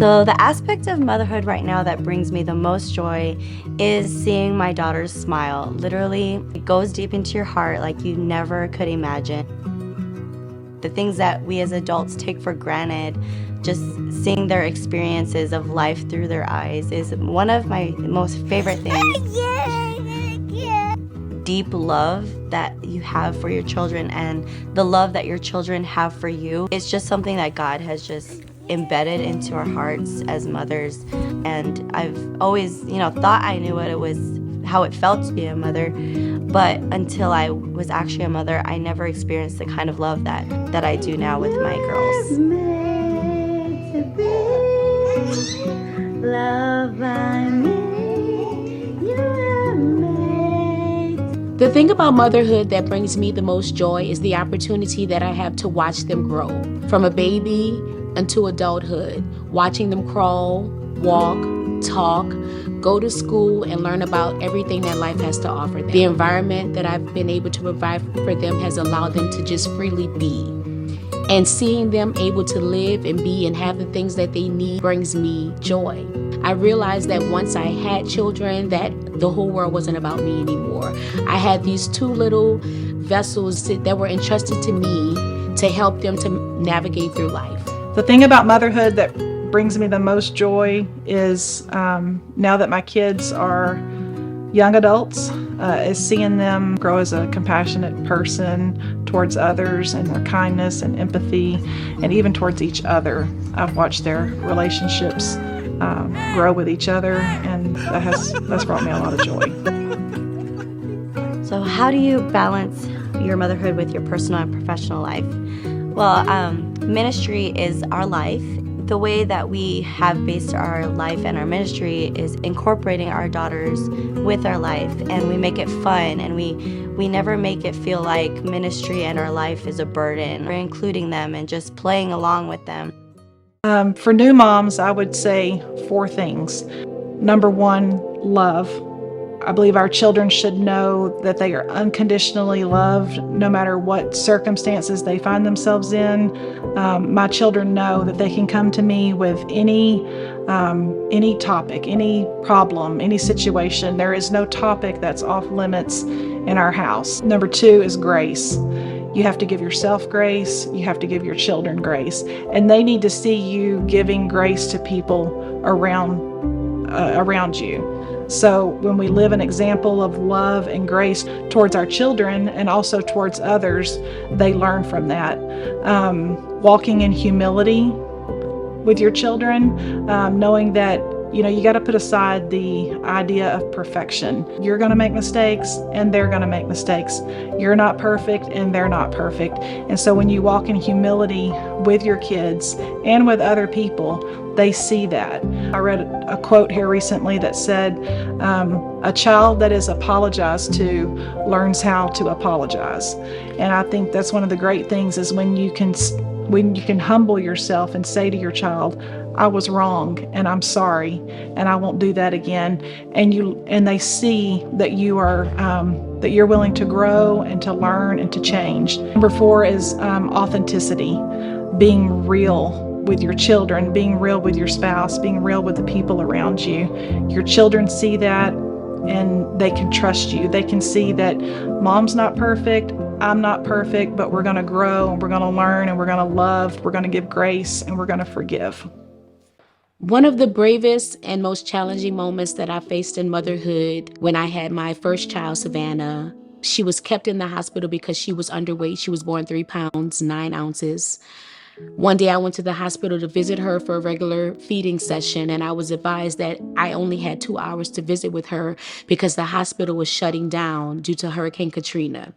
So the aspect of motherhood right now that brings me the most joy is seeing my daughter's smile. Literally, it goes deep into your heart like you never could imagine. The things that we as adults take for granted, just seeing their experiences of life through their eyes is one of my most favorite things. Deep love that you have for your children and the love that your children have for you. It's just something that God has just embedded into our hearts as mothers. And I've always, thought I knew what it was, how it felt to be a mother. But until I was actually a mother, I never experienced the kind of love that I do now with my girls. Love by me, you are made. The thing about motherhood that brings me the most joy is the opportunity that I have to watch them grow from a baby into adulthood, watching them crawl, walk, talk, go to school, and learn about everything that life has to offer them. The environment that I've been able to provide for them has allowed them to just freely be. And seeing them able to live and be and have the things that they need brings me joy. I realized that once I had children, that the whole world wasn't about me anymore. I had these two little vessels that were entrusted to me to help them to navigate through life. The thing about motherhood that brings me the most joy is now that my kids are young adults, is seeing them grow as a compassionate person towards others and their kindness and empathy, and even towards each other. I've watched their relationships grow with each other, and that's brought me a lot of joy. So how do you balance your motherhood with your personal and professional life? Well, ministry is our life. The way that we have based our life and our ministry is incorporating our daughters with our life, and we make it fun, and we never make it feel like ministry and our life is a burden. We're including them and just playing along with them. For new moms, I would say 4 things. Number 1, love. I believe our children should know that they are unconditionally loved no matter what circumstances they find themselves in. My children know that they can come to me with any topic, any problem, any situation. There is no topic that's off limits in our house. Number 2 is grace. You have to give yourself grace. You have to give your children grace. And they need to see you giving grace to people around you. So when we live an example of love and grace towards our children and also towards others, they learn from that. Walking in humility with your children, knowing that you got to put aside the idea of perfection. You're going to make mistakes and they're going to make mistakes. You're not perfect and they're not perfect. And so when you walk in humility with your kids and with other people, they see that. I read a quote here recently that said, a child that is apologized to learns how to apologize. And I think that's one of the great things is when you can humble yourself and say to your child, I was wrong and I'm sorry and I won't do that again. And they see that you are that you're willing to grow and to learn and to change. Number 4 is authenticity, being real with your children, being real with your spouse, being real with the people around you. Your children see that and they can trust you. They can see that mom's not perfect, I'm not perfect, but we're going to grow and we're going to learn and we're going to love, we're going to give grace, and we're going to forgive. One of the bravest and most challenging moments that I faced in motherhood when I had my first child, Savannah. She was kept in the hospital because she was underweight. She was born 3 pounds, 9 ounces. One day I went to the hospital to visit her for a regular feeding session, and I was advised that I only had 2 hours to visit with her because the hospital was shutting down due to Hurricane Katrina.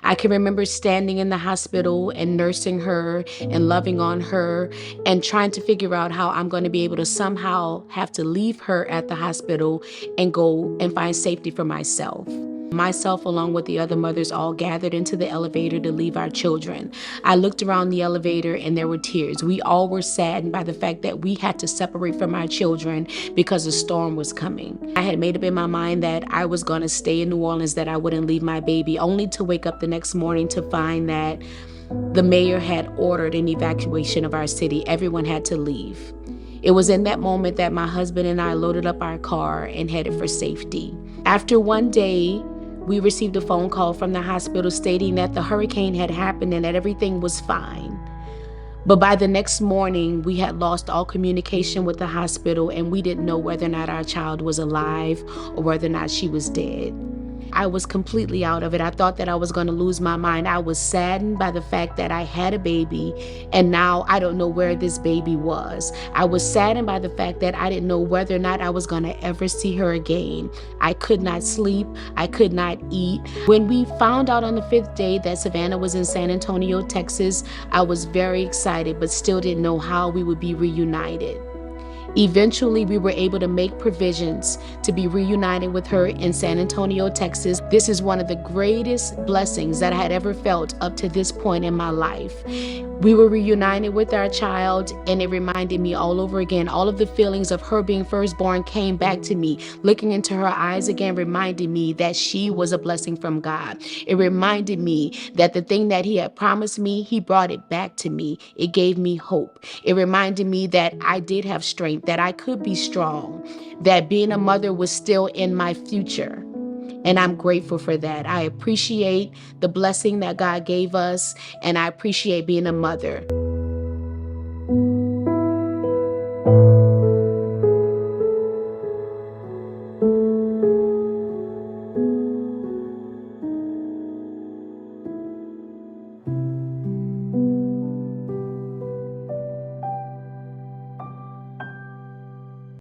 I can remember standing in the hospital and nursing her and loving on her and trying to figure out how I'm going to be able to somehow have to leave her at the hospital and go and find safety for myself. Myself, along with the other mothers, all gathered into the elevator to leave our children. I looked around the elevator and there were tears. We all were saddened by the fact that we had to separate from our children because a storm was coming. I had made up in my mind that I was going to stay in New Orleans, that I wouldn't leave my baby, only to wake up the next morning to find that the mayor had ordered an evacuation of our city. Everyone had to leave. It was in that moment that my husband and I loaded up our car and headed for safety. After one day, we received a phone call from the hospital stating that the hurricane had happened and that everything was fine. But by the next morning, we had lost all communication with the hospital, and we didn't know whether or not our child was alive or whether or not she was dead. I was completely out of it. I thought that I was going to lose my mind. I was saddened by the fact that I had a baby and now I don't know where this baby was. I was saddened by the fact that I didn't know whether or not I was going to ever see her again. I could not sleep. I could not eat. When we found out on the 5th day that Savannah was in San Antonio, Texas, I was very excited, but still didn't know how we would be reunited. Eventually, we were able to make provisions to be reunited with her in San Antonio, Texas. This is one of the greatest blessings that I had ever felt up to this point in my life. We were reunited with our child, and it reminded me all over again. All of the feelings of her being firstborn came back to me. Looking into her eyes again reminded me that she was a blessing from God. It reminded me that the thing that He had promised me, He brought it back to me. It gave me hope. It reminded me that I did have strength, that I could be strong, that being a mother was still in my future. And I'm grateful for that. I appreciate the blessing that God gave us, and I appreciate being a mother.